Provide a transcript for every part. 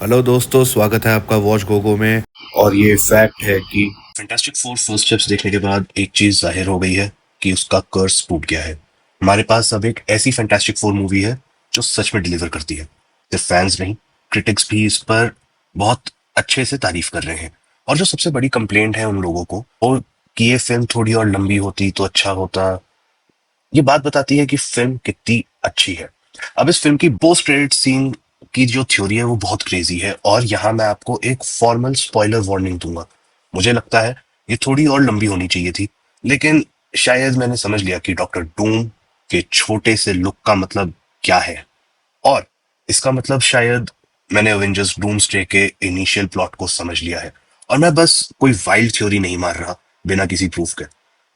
Hello दोस्तों, स्वागत है आपका वॉच गोगो में। और ये फैक्ट है कि फैंटास्टिक फोर फर्स्ट स्टेप्स देखने के बाद एक चीज जाहिर हो गई है कि उसका कर्स टूट गया है। हमारे पास अब एक ऐसी फैंटास्टिक फोर मूवी है जो सच में डिलीवर करती है। सिर्फ फैंस नहीं, क्रिटिक्स भी इस पर बहुत अच्छे से तारीफ कर रहे हैं। और जो सबसे बड़ी कंप्लेंट है उन लोगों को वो कि ये फिल्म थोड़ी और लंबी होती तो अच्छा होता, ये बात बताती है कि फिल्म कितनी अच्छी है। अब इस फिल्म की पोस्ट क्रेडिट सीन की जो थ्योरी है वो बहुत क्रेजी है, और यहाँ मैं आपको एक फॉर्मल स्पॉइलर वार्निंग दूंगा। मुझे लगता है ये थोड़ी और लंबी होनी चाहिए थी, लेकिन शायद मैंने समझ लिया कि डॉक्टर डूम के छोटे से लुक का मतलब क्या है। और इसका मतलब शायद मैंने एवेंजर्स डूम्सडे के इनिशियल प्लॉट को समझ लिया है, और मैं बस कोई वाइल्ड थ्योरी नहीं मार रहा बिना किसी प्रूफ के।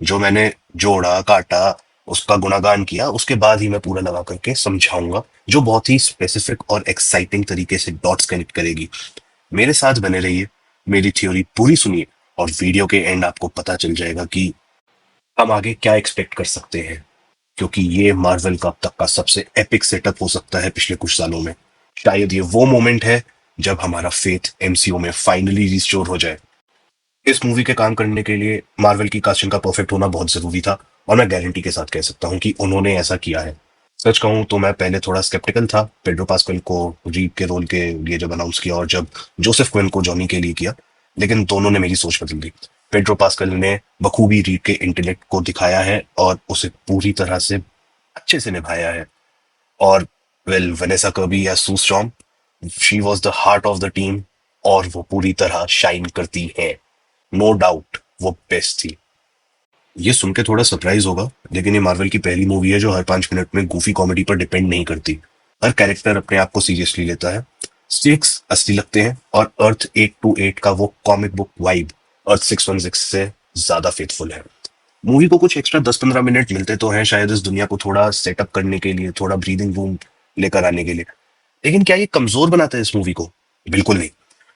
जो मैंने जोड़ा काटा, उसका गुणागान किया, उसके बाद ही मैं पूरा लगा करके समझाऊंगा, जो बहुत ही स्पेसिफिक और एक्साइटिंग तरीके से डॉट्स कनेक्ट करेगी। मेरे साथ बने रहिए, मेरी थ्योरी पूरी सुनिए, और वीडियो के एंड आपको पता चल जाएगा कि हम आगे क्या एक्सपेक्ट कर सकते हैं। क्योंकि ये मार्वल का अब तक का सबसे एपिक सेटअप हो सकता है पिछले कुछ सालों में। शायद ये वो मोमेंट है जब हमारा फेथ एमसीयू में फाइनली रिस्टोर हो जाए। इस मूवी के काम करने के लिए मार्वल की कास्टिंग का परफेक्ट होना बहुत जरूरी था, और मैं गारंटी के साथ कह सकता हूँ कि उन्होंने ऐसा किया है। सच कहूं तो मैं पहले थोड़ा स्केप्टिकल था पेड्रो पास्कल को रीड के रोल के लिए जब अनाउंस किया, और जब जोसेफ क्विन को जॉनी के लिए किया, लेकिन दोनों ने मेरी सोच बदल दी। पेड्रो पास्कल ने बखूबी रीड के इंटेलेक्ट को दिखाया है और उसे पूरी तरह से अच्छे से निभाया है। और वेल, वेनेसा कर्बी या Sue Storm, she was the heart of the team, और वो पूरी तरह शाइन करती है। नो डाउट वो बेस्ट थी। ये सुन के थोड़ा सरप्राइज होगा, लेकिन ये मार्वल की पहली मूवी है जो हर 5 मिनट में गूफी कॉमेडी पर डिपेंड नहीं करती। हर कैरेक्टर अपने आप को सीरियसली लेता है, स्टेक्स असली लगते हैं, और अर्थ 828 का वो कॉमिक बुक वाइब अर्थ 616 से ज्यादा फेथफुल है। मूवी को कुछ एक्स्ट्रा 10-15 मिनट मिलते तो हैं शायद इस दुनिया को थोड़ा सेटअप करने के लिए, थोड़ा ब्रीदिंग रूम लेकर आने के लिए, लेकिन क्या ये कमजोर बनाता है इस मूवी को? बिल्कुल नहीं।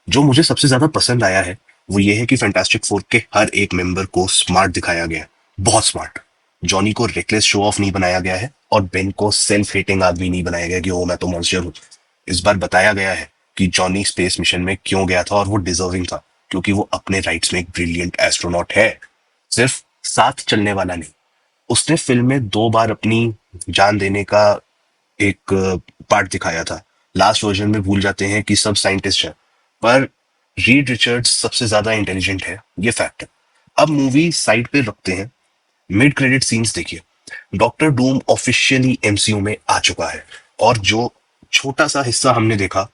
जो मुझे सबसे ज्यादा पसंद आया है वो ये है कि फैंटास्टिक फोर के हर एक मेंबर को स्मार्ट दिखाया गया है, बहुत स्मार्ट। जॉनी को रेकलेस शो ऑफ नहीं बनाया गया है, और बेन को सेल्फ हेटिंग आदमी नहीं बनाया गया कि ओ मैं तो मॉन्स्टर हूं। इस बार बताया गया है कि जॉनी स्पेस मिशन में क्यों गया था, और वो डिजर्विंग था, क्योंकि वो अपने राइट्स में एक ब्रिलियंट एस्ट्रोनॉट है, सिर्फ साथ चलने वाला नहीं। उसने फिल्म में 2 बार अपनी जान देने का एक पार्ट दिखाया था। लास्ट वर्जन में भूल जाते हैं कि सब साइंटिस्ट हैं, पर रीड रिचर्ड्स सबसे ज्यादा इंटेलिजेंट है, ये फैक्ट है। अब मूवी साइड पे रखते हैं, मिड क्रेडिट सीन्स देखिए। डॉक्टर डूम ऑफिशियली एमसीयू में आ चुका है, और जो छोटा सा हिस्सा हमने देखा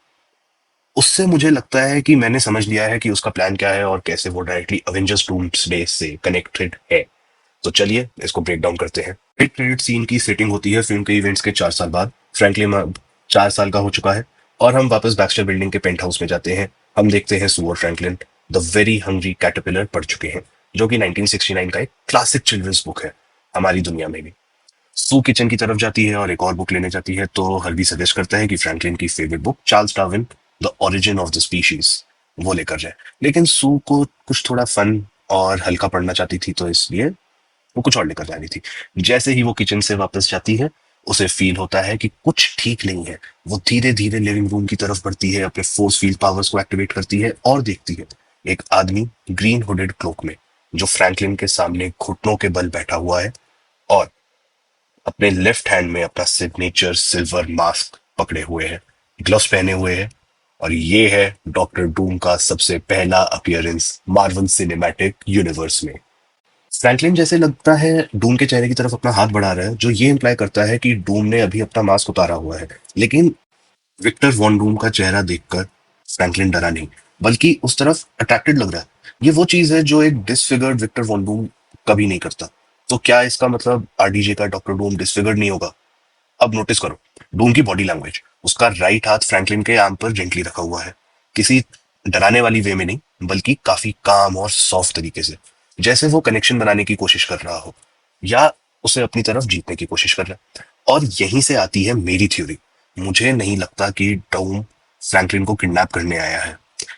उससे मुझे लगता है कि मैंने समझ लिया है कि उसका प्लान क्या है और कैसे वो डायरेक्टली अवेंजर्स डूम्सडे से कनेक्टेड है। तो चलिए इसको ब्रेक डाउन करते हैं। मिड क्रेडिट सीन की सेटिंग होती है फिल्म के इवेंट्स के 4 साल बाद। फ्रैंकलिन अब 4 साल का हो चुका है, और हम वापस बैक्स्टर बिल्डिंग के पेंट हाउस में जाते हैं। हम देखते हैं सू और Franklin the very hungry caterpillar पढ़ चुके हैं, जो कि 1969 का एक क्लासिक चिल्ड्रंस बुक है हमारी दुनिया में भी। सू किचन की तरफ जाती है और एक और बुक लेने जाती है, तो हल्बी सजेस्ट करता है कि फ्रैंकलिन की favourite book Charles Darwin the origin of the species वो लेकर जाए। लेकिन सू को कुछ थोड़ा फन और हल्का पढ़ना चाहती थी, तो इसलिए वो कुछ और लेकर जा रही थी। जैसे ही वो किचन से वापस जाती है, उसे फील होता है कि कुछ ठीक नहीं है। वो धीरे धीरे लिविंग रूम की तरफ बढ़ती है, अपने फोर्स फील्ड पावर्स को एक्टिवेट करती है, और देखती है एक आदमी ग्रीन हुडेड क्लोक में, जो फ्रैंकलिन के सामने घुटनों के बल बैठा हुआ है, और अपने लेफ्ट हैंड में अपना सिग्नेचर सिल्वर मास्क पकड़े हुए है, ग्लव्स पहने हुए है। और ये है डॉक्टर डूम का सबसे पहला अपीयरेंस मार्वल सिनेमैटिक यूनिवर्स में। फ्रैंकलिन जैसे लगता है डूम के चेहरे की तरफ अपना हाथ बढ़ा रहा है, जो ये इंप्लाई करता है कि डूम ने अभी अपना मास्क उतारा हुआ है। लेकिन विक्टर वॉन डूम का चेहरा देखकर फ्रैंकलिन डरा नहीं, बल्कि उस तरफ अट्रैक्टेड लग रहा है। ये वो चीज है जो एक डिसफिगर्ड विक्टर वॉन डूम कभी नहीं करता। तो क्या इसका मतलब आरडीजे का डॉक्टर डूम डिसफिगर्ड नहीं होगा? अब नोटिस करो डूम की बॉडी लैंग्वेज। उसका राइट हाथ फ्रैंकलिन के आर्म पर जेंटली रखा हुआ है, किसी डराने वाली वे में नहीं, बल्कि काफी काम और सॉफ्ट तरीके से, जैसे वो कनेक्शन बनाने की कोशिश कर रहा हो, या उसे अपनी तरफ जीतने की कोशिश कर रहा है। और यहीं से आती है मेरी थ्योरी। मुझे नहीं लगता कि डूम फ्रैंकलिन को किडनैप करने आया है।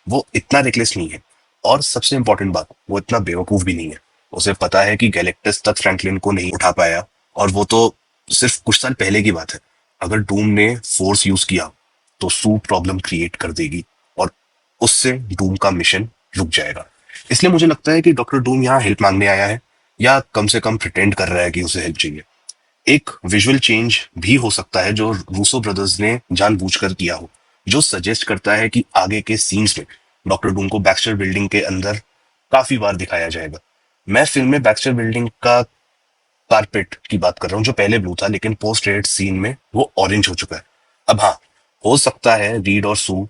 वो इतना रेकलेस नहीं है, और सबसे इंपॉर्टेंट बात, वो इतना बेवकूफ भी नहीं है। उसे पता है कि गैलेक्टस तक फ्रैंकलिन को नहीं उठा पाया, और वो तो सिर्फ कुछ साल पहले की बात है। अगर डूम ने फोर्स यूज किया तो सू प्रॉब्लम क्रिएट कर देगी, उससे डूम का मिशन रुक जाएगा। इसलिए मुझे लगता है कि डॉक्टर डूम यहाँ हेल्प मांगने आया है, या कम से कम प्रिटेंड कर रहा है कि उसे हेल्प चाहिए। एक विजुअल चेंज भी हो सकता है जो रूसो ब्रदर्स ने जानबूझकर किया हो, जो सजेस्ट करता है कि आगे के सीन्स में डॉक्टर डूम को बैक्स्टर बिल्डिंग के अंदर काफी बार दिखाया जाएगा। मैं फिल्म में बैक्स्टर बिल्डिंग का कारपेट की बात कर रहा हूँ, जो पहले ब्लू था लेकिन पोस्ट क्रेडिट सीन में वो ऑरेंज हो चुका है। अब हाँ, हो सकता है रीड और सू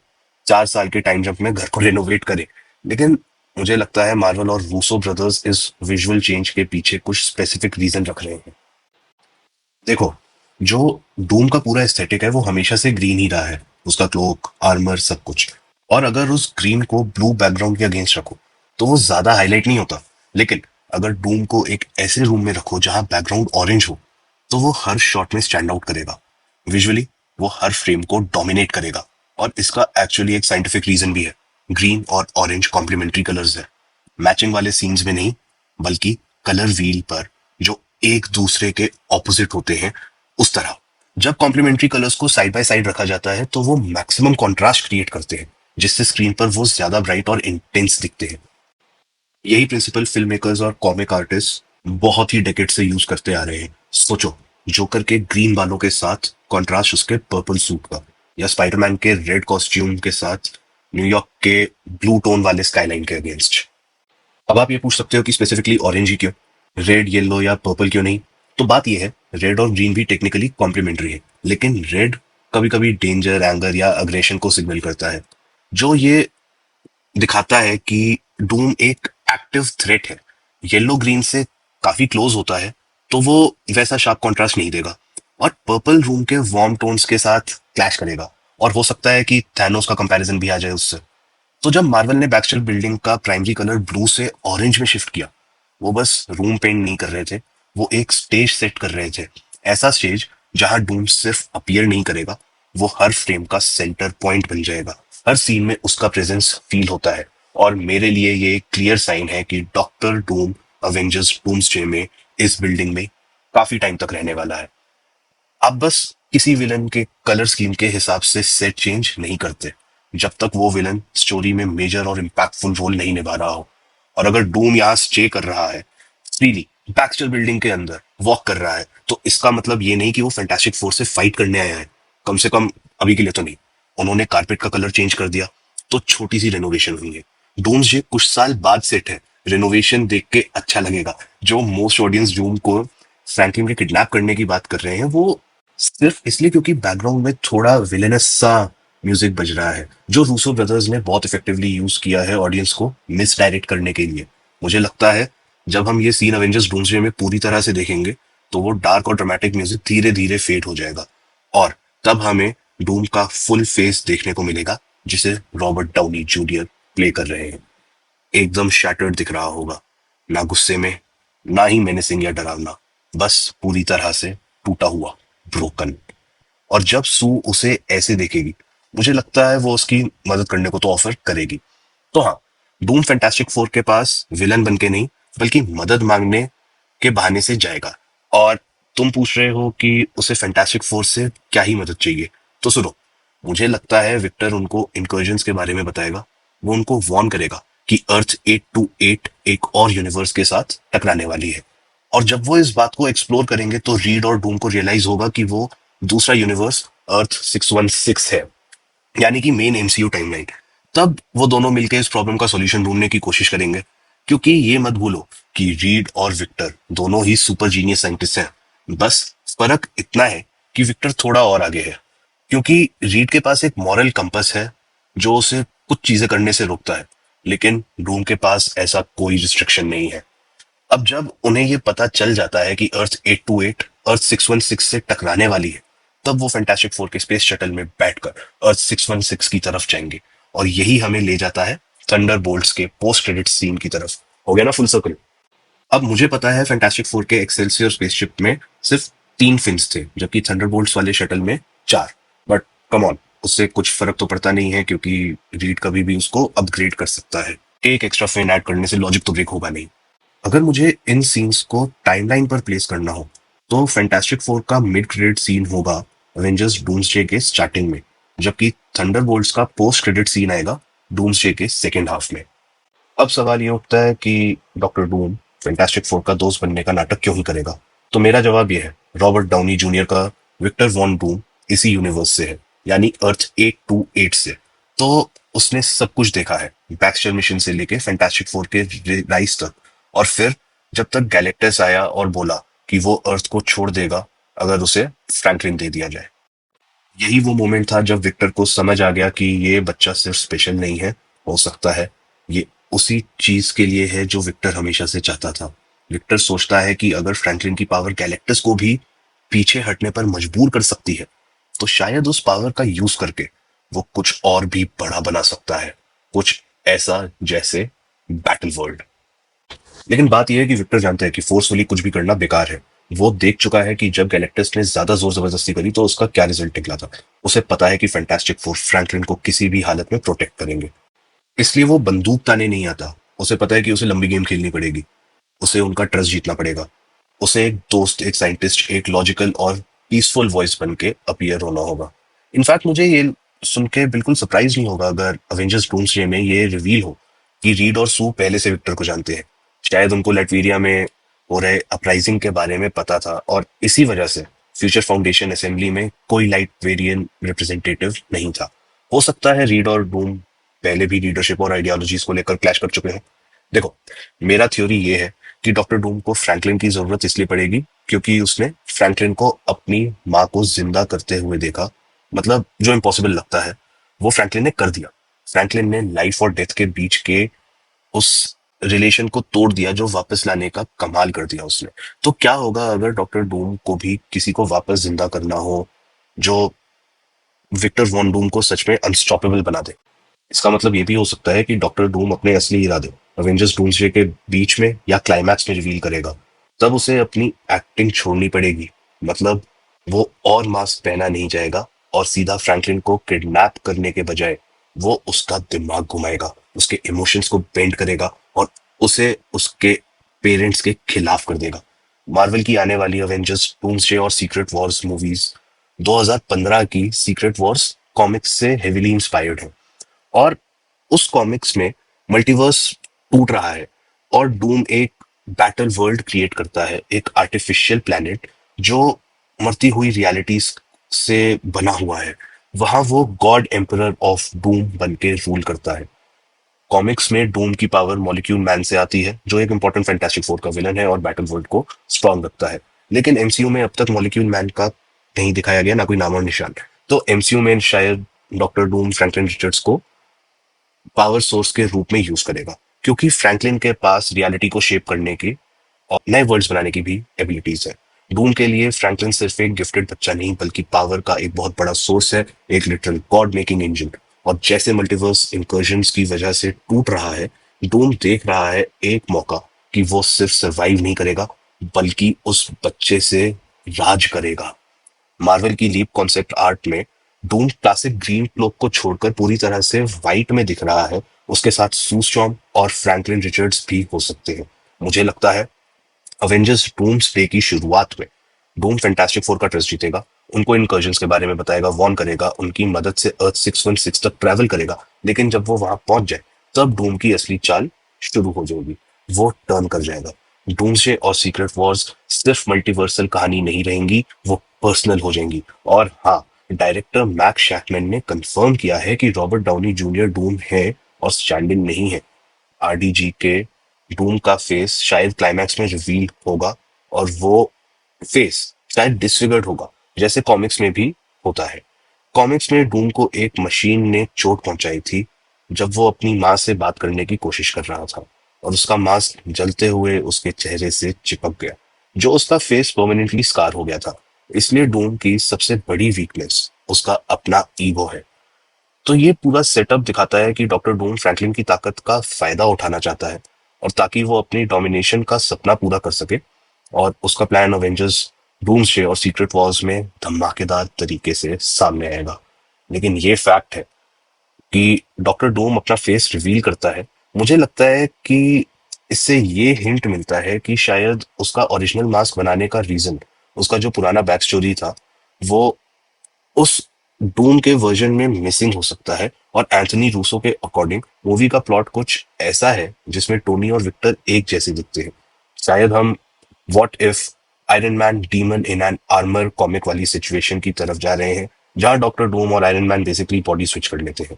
4 साल के टाइम जंप में घर को रेनोवेट करे, लेकिन मुझे लगता है मार्वल और रूसो ब्रदर्स इस विजुअल चेंज के पीछे कुछ स्पेसिफिक रीजन रख रहे हैं। देखो, जो डूम का पूरा एस्थेटिक है वो हमेशा से ग्रीन ही रहा है, उसका क्लोक, आर्मर, सब कुछ। और अगर उस ग्रीन को ब्लू बैकग्राउंड के अगेंस्ट रखो तो वो ज्यादा हाईलाइट नहीं होता। लेकिन अगर डूम को एक ऐसे रूम में रखो जहां बैकग्राउंड ऑरेंज हो, तो वो हर शॉट में स्टैंड आउट करेगा। विजुअली वो हर फ्रेम को डोमिनेट करेगा। और इसका एक्चुअली एक साइंटिफिक रीजन भी है। ग्रीन और ऑरेंज कॉम्प्लीमेंट्री कलर्स है, मैचिंग वाले सीन्स में नहीं, बल्कि कलर व्हील पर जो एक दूसरे के ऑपोजिट होते हैं उस तरह। जब कॉम्प्लीमेंट्री कलर्स को साइड बाय साइड रखा जाता है तो वो मैक्सिमम कॉन्ट्रास्ट क्रिएट करते हैं, जिससे स्क्रीन पर वो ज्यादा ब्राइट और इंटेंस दिखते हैं। यही प्रिंसिपल फिल्म मेकर्स और कॉमिक आर्टिस्ट बहुत ही डेकेड से यूज करते आ रहे हैं। सोचो, जोकर के ग्रीन बालों के साथ कॉन्ट्रास्ट उसके पर्पल सूट का, या स्पाइडरमैन के रेड कॉस्ट्यूम के साथ न्यूयॉर्क के ब्लू टोन वाले स्काईलाइन के अगेंस्ट। अब आप ये पूछ सकते हो कि स्पेसिफिकली ऑरेंज ही क्यों, रेड, येलो या पर्पल क्यों नहीं? तो बात यह है, रेड और ग्रीन भी टेक्निकली कॉम्प्लीमेंट्री है, लेकिन रेड कभी कभी डेंजर, एंगर या अग्रेशन को सिग्नल करता है, जो ये दिखाता है कि डूम एक एक्टिव थ्रेट है। येलो ग्रीन से काफी क्लोज होता है, तो वो वैसा शार्प कॉन्ट्रास्ट नहीं देगा। और पर्पल रूम के वार्म टोन्स के साथ क्लैश करेगा, और हो सकता है कि थैनोस का कंपैरिजन भी आ जाए उससे। तो जब मार्वल ने बैक्स्टर बिल्डिंग का प्राइमरी कलर ब्लू से ऑरेंज में शिफ्ट किया, वो बस रूम पेंट नहीं कर रहे थे, वो एक स्टेज सेट कर रहे थे। ऐसा स्टेज जहां डूम सिर्फ अपीयर नहीं करेगा, वो हर फ्रेम का सेंटर पॉइंट बन जाएगा। हर सीन में उसका प्रेजेंस फील होता है। और मेरे लिए ये एक क्लियर साइन है कि डॉक्टर डूम अवेंजर्स डूम्सडे में इस बिल्डिंग में काफी टाइम तक रहने वाला है। आप बस किसी विलन के कलर स्कीम के हिसाब से सेट चेंज नहीं करते, जब तक वो विलन स्टोरी में मेजर और इम्पैक्टफुल रोल नहीं निभा रहा हो। और अगर डूम यहाँ स्टे कर रहा है, फ्रीली बैक्स्टर बिल्डिंग के अंदर वॉक कर रहा है, तो इसका मतलब ये नहीं कि वो फैंटास्टिक फोर से फाइट करने आया है। कम से कम अभी के लिए तो नहीं। उन्होंने कारपेट का कलर चेंज कर दिया, तो छोटी सी रेनोवेशन हुई है। डूम्सडे कुछ साल बाद सेट है, रेनोवेशन देख के अच्छा लगेगा। जो मोस्ट ऑडियंस डूम को फ्रैंकलिन के किडनैप करने की बात कर रहे हैं, वो सिर्फ इसलिए क्योंकि बैकग्राउंड में थोड़ा विलेनस सा म्यूजिक बज रहा है, जो रूसो ब्रदर्स ने बहुत इफेक्टिवली यूज किया है ऑडियंस को मिसडायरेक्ट करने के लिए। मुझे लगता है जब हम ये सीन अवेंजर्स डूम्सडे में पूरी तरह से देखेंगे, तो वो डार्क और ड्रामेटिक म्यूजिक धीरे धीरे फेड हो जाएगा, और तब हमें डूम का फुल फेस देखने को मिलेगा, जिसे रॉबर्ट डाउनी जूनियर प्ले कर रहे हैं। एकदम शैटर्ड दिख रहा होगा, ना गुस्से में, ना ही मेनेसिंग या डरावना, बस पूरी तरह से टूटा हुआ, ब्रोकन। और जब सू उसे ऐसे देखेगी, मुझे लगता है वो उसकी मदद करने को तो ऑफर करेगी। तो हाँ, डूम फैंटास्टिक फोर के पास विलन बन के नहीं, बल्कि मदद मांगने के बहाने से जाएगा। और तुम पूछ रहे हो कि उसे फैंटास्टिक फोर से क्या ही मदद चाहिए, तो सुनो, मुझे लगता है विक्टर उनको इनकर्जन्स के बारे में बताएगा। वो उनको वार्न करेगा कि अर्थ 828 एक और यूनिवर्स के साथ टकराने वाली है। और जब वो इस बात को एक्सप्लोर करेंगे, तो रीड और डूम को रियलाइज होगा कि वो दूसरा यूनिवर्स अर्थ 616 है, यानी कि मेन एमसीयू टाइमलाइन। तब वो दोनों मिलकर इस प्रॉब्लम का सॉल्यूशन ढूंढने की कोशिश करेंगे। क्योंकि ये मत भूलो कि रीड और विक्टर दोनों ही सुपर जीनियस साइंटिस्ट हैं। बस फर्क इतना है कि विक्टर थोड़ा और आगे है, क्योंकि रीड के पास एक मॉरल कंपस है जो उसे कुछ चीजें करने से रोकता है, लेकिन डूम के पास ऐसा कोई रिस्ट्रिक्शन नहीं है। अब जब उन्हें ये पता चल जाता है कि अर्थ 828 अर्थ 616 से टकराने वाली है, तब वो फैंटास्टिक फोर के स्पेस शटल में बैठकर अर्थ 616 की तरफ जाएंगे। और यही हमें ले जाता है थंडर के पोस्ट क्रेडिट सीन की तरफ। हो गया ना फुल सर्कल? अब मुझे पता है फैंटास्टिक फोर के एक्सेल्सियर स्पेसशिप में सिर्फ 3 फिन्स थे, जबकि थंडरबोल्ट्स वाले शटल में 4। बट कम ऑन, उससे कुछ फर्क तो पड़ता नहीं है, क्योंकि रीड कभी भी उसको अपग्रेड कर सकता है। एक एक्स्ट्रा फिन ऐड करने से लॉजिक तो ब्रेक होगा नहीं। अगर मुझे इन सीन्स को टाइमलाइन पर प्लेस करना हो, तो फैंटास्टिक फोर का मिड क्रेडिट सीन होगा अवेंजर्स डूम्सडे के स्टार्टिंग में, जबकि थंडरबोल्ट्स का पोस्ट क्रेडिट सीन आएगा डूम्सडे के सेकेंड हाफ में। अब सवाल ये उठता है कि डॉक्टर डूम फैंटास्टिक फोर का दोस्त बनने का नाटक क्यों ही करेगा। तो मेरा जवाब यह है, रॉबर्ट डाउनी जूनियर का विक्टर वॉन डूम इसी यूनिवर्स से है, यानी अर्थ 828 से। तो उसने सब कुछ देखा है, बैक्सटर मिशन से लेके फैंटास्टिक फोर के राइज तक, और फिर जब तक गैलेक्टस आया और बोला कि वो अर्थ को छोड़ देगा अगर उसे फ्रैंकलिन दे दिया जाए। यही वो मोमेंट था जब विक्टर को समझ आ गया कि ये बच्चा सिर्फ स्पेशल नहीं है, हो सकता है ये उसी चीज के लिए है जो विक्टर हमेशा से चाहता था। विक्टर सोचता है कि अगर फ्रैंकलिन की पावर गैलेक्टस को भी पीछे हटने पर मजबूर कर सकती है, तो शायद उस पावर का यूज करके वो कुछ और भी बड़ा बना सकता है, कुछ ऐसा जैसे बैटल वर्ल्ड। लेकिन बात यह है कि विक्टर जानता है कि फोर्सफुली कुछ भी करना बेकार है। वो देख चुका है कि जब गैलेक्टस ने ज्यादा जोर जबरदस्ती करी तो उसका क्या रिजल्ट निकला था। उसे पता है कि फैंटास्टिक फोर फ्रैंकलिन को किसी भी हालत में प्रोटेक्ट करेंगे, इसलिए वो बंदूक ताने नहीं आता। उसे पता है कि उसे लंबी गेम खेलनी पड़ेगी, उसे उनका ट्रस्ट जीतना पड़ेगा, उसे एक दोस्त, एक साइंटिस्ट, एक लॉजिकल और पीसफुल वॉइस बन के अपीयर होना होगा। इनफैक्ट मुझे ये सुन के बिल्कुल सरप्राइज नहीं होगा अगर अवेंजर्स डूम्सडे में ये रिवील हो कि रीड और सू पहले से विक्टर को जानते हैं। शायद उनको लैटवीरिया में हो रहे अपराइजिंग के बारे में पता था और इसी वजह से फ्यूचर फाउंडेशन असेंबली में कोई लाइट वेरियन रिप्रेजेंटेटिव नहीं था। हो सकता है रीड और डूम पहले भी लीडरशिप और आइडियोलॉजीज को लेकर क्लैश कर चुके हैं। देखो, मेरा थ्योरी ये है कि डॉक्टर डूम को फ्रैंकलिन की जरूरत इसलिए पड़ेगी क्योंकि उसने फ्रैंकलिन को अपनी माँ को जिंदा करते हुए देखा। मतलब जो इम्पॉसिबल लगता है वो फ्रैंकलिन ने कर दिया। फ्रैंकलिन ने लाइफ और डेथ के बीच के उस रिलेशन को तोड़ दिया जो वापस लाने का कमाल कर दिया उसने। तो क्या होगा अगर डॉक्टर डूम को भी किसी को वापस जिंदा करना हो जो विक्टर वॉन डूम को सच में अनस्टॉपेबल बना दे। इसका मतलब ये भी हो सकता है कि डॉक्टर डूम अपने असली इरादे अवेंजर्स डूम्सडे के बीच में या क्लाइमैक्स में रिवील करेगा। तब उसे अपनी एक्टिंग छोड़नी पड़ेगी। मतलब वो और मास्क पहना नहीं जाएगा और सीधा फ्रैंकलिन को किडनैप करने के बजाय वो उसका दिमाग घुमाएगा, उसके इमोशंस को बेंड करेगा और उसे उसके पेरेंट्स के खिलाफ कर देगा। मार्वल की आने वाली अवेंजर्स डूम्सडे और सीक्रेट वॉर्स मूवीज 2015 की सीक्रेट वॉर्स कॉमिक्स से हेविली इंस्पायर्ड है। और उस कॉमिक्स में मल्टीवर्स टूट रहा है और डूम एक बैटल वर्ल्ड क्रिएट करता है, एक आर्टिफिशियल प्लेनेट जो मरती हुई रियलिटीज से बना हुआ है। वहां वो गॉड एम्परर ऑफ डूम बन के रूल करता है। कॉमिक्स में डूम की पावर मॉलिक्यूल मैन से आती है जो एक इंपॉर्टेंट फैंटास्टिक फोर का विलन है और बैटल वर्ल्ड को स्ट्रांग रखता है। लेकिन एमसीयू में अब तक मॉलिक्यूल मैन का नहीं दिखाया गया, ना कोई नाम और निशान। तो एमसीयू में शायद डॉक्टर डूम फ्रैंकलिन रिचर्ड्स को पावर सोर्स के रूप में यूज करेगा, क्योंकि फ्रैंकलिन के पास रियलिटी को शेप करने की और नए वर्ल्ड्स बनाने की भी एबिलिटीज है। डूम के लिए फ्रैंकलिन सिर्फ एक गिफ्टेड बच्चा नहीं बल्कि पावर का एक बहुत बड़ा सोर्स है, एक लिटरल गॉड मेकिंग इंजन। और जैसे मल्टीवर्स इंकर्जन्स की वजह से टूट रहा है, डूम देख रहा है एक मौका कि वो सिर्फ सरवाइव नहीं करेगा बल्कि उस बच्चे से राज करेगा। मार्वल की लीप कॉन्सेप्ट आर्ट में डूम क्लासिक ग्रीन क्लोक को छोड़कर पूरी तरह से व्हाइट में दिख रहा है। उसके साथ सू स्टॉर्म और फ्रैंकलिन रिचर्ड्स भी हो सकते हैं। मुझे लगता है अवेंजर्स डूम्सडे की शुरुआत में डूम फैंटास्टिक फोर का ट्रस्ट जीतेगा, उनको इनकर्जन्स के बारे में बताएगा, वॉर्न करेगा, उनकी मदद से अर्थ 616 तक ट्रैवल करेगा। लेकिन जब वो वहां पहुंच जाए तब डूम की असली चाल शुरू हो जाएगी। वो टर्न कर जाएगा। डूम्सडे और सीक्रेट वॉर्स सिर्फ मल्टीवर्सल कहानी नहीं रहेंगी, वो पर्सनल हो जाएंगी। और हाँ, डायरेक्टर मैक शैकमैन ने कंफर्म किया है कि रॉबर्ट डाउनी जूनियर डूम है और स्टैंडिंग नहीं है। आरडीजी के डूम का फेस शायद क्लाइमैक्स में रिवील होगा और वो फेस शायद डिसफिगर्ड होगा जैसे कॉमिक्स में भी होता है। कॉमिक्स में डूम को एक मशीन ने चोट पहुंचाई थी जब वो अपनी माँ से बात करने की कोशिश कर रहा था और उसका मास्क जलते हुए उसके चेहरे से चिपक गया, जो उसका फेस परमानेंटली स्कार हो गया था। इसलिए डूम की सबसे बड़ी वीकनेस उसका अपना ईगो है। तो ये पूरा सेटअप दिखाता है कि डॉक्टर डूम फ्रैंकलिन की ताकत का फायदा उठाना चाहता है और ताकि वो अपनी डोमिनेशन का सपना पूरा कर सके। और उसका प्लान अवेंजर्स डूम्सडे और सीक्रेट वॉर्स में धमाकेदार तरीके से सामने आएगा। लेकिन ये फैक्ट है कि डॉक्टर डूम अपना फेस रिवील करता है, मुझे लगता है कि इससे ये हिंट मिलता है कि शायद उसका ओरिजिनल मास्क बनाने का रीजन, उसका जो पुराना बैक स्टोरी था, वो उस डूम के वर्जन में मिसिंग हो सकता है, और एंथनी रूसो के अकॉर्डिंग मूवी का प्लॉट कुछ ऐसा है जिसमें टोनी और विक्टर एक जैसे दिखते हैं। शायद हम what if iron man demon in an armour comic वाली सिचुएशन की तरफ जा रहे हैं, जहां डॉक्टर डूम और iron man basically body switch कर लेते हैं।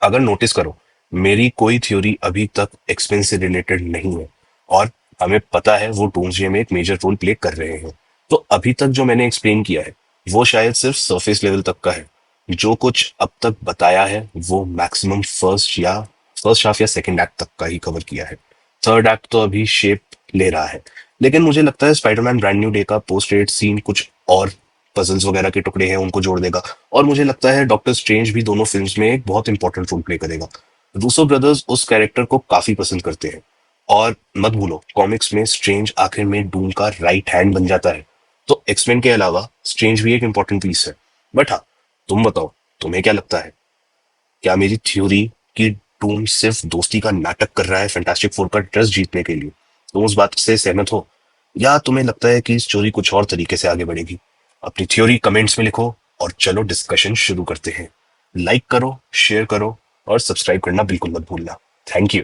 अगर नोटिस करो, मेरी कोई थ्योरी अभी तक एक्सपेन से रिलेटेड नहीं है, और हमें पता है वो डूम्सडे में एक मेजर रोल प्ले कर रहे हैं। तो अभी तक जो मैंने एक्सप्लेन किया है वो शायद सिर्फ सरफेस लेवल तक का है। जो कुछ अब तक बताया है वो मैक्सिमम फर्स्ट हाफ या सेकंड एक्ट तक का ही कवर किया है। थर्ड एक्ट तो अभी शेप ले रहा है, लेकिन मुझे लगता है स्पाइडरमैन ब्रांड न्यू डे का पोस्ट क्रेडिट सीन कुछ और पजल्स वगैरह के टुकड़े हैं उनको जोड़ देगा। और मुझे लगता है डॉक्टर स्ट्रेंज भी दोनों फिल्म्स में एक बहुत इंपॉर्टेंट रोल प्ले करेगा। रूसो ब्रदर्स उस कैरेक्टर को काफी पसंद करते हैं, और मत भूलो कॉमिक्स में स्ट्रेंज आखिर में डूम का राइट हैंड बन जाता है। तो एक्समेन के अलावा स्ट्रेंज भी एक इंपॉर्टेंट पीस है। बट हाँ, तुम बताओ, तुम्हें क्या लगता है? क्या मेरी थ्योरी कि डूम सिर्फ दोस्ती का नाटक कर रहा है फैंटास्टिक फोर का ट्रस्ट जीतने के लिए, तुम उस बात से सहमत हो, या तुम्हें लगता है कि स्टोरी कुछ और तरीके से आगे बढ़ेगी? अपनी थ्योरी कमेंट्स में लिखो, और चलो डिस्कशन शुरू करते हैं। लाइक करो, शेयर करो, और सब्सक्राइब करना बिल्कुल मत भूलना। Thank you.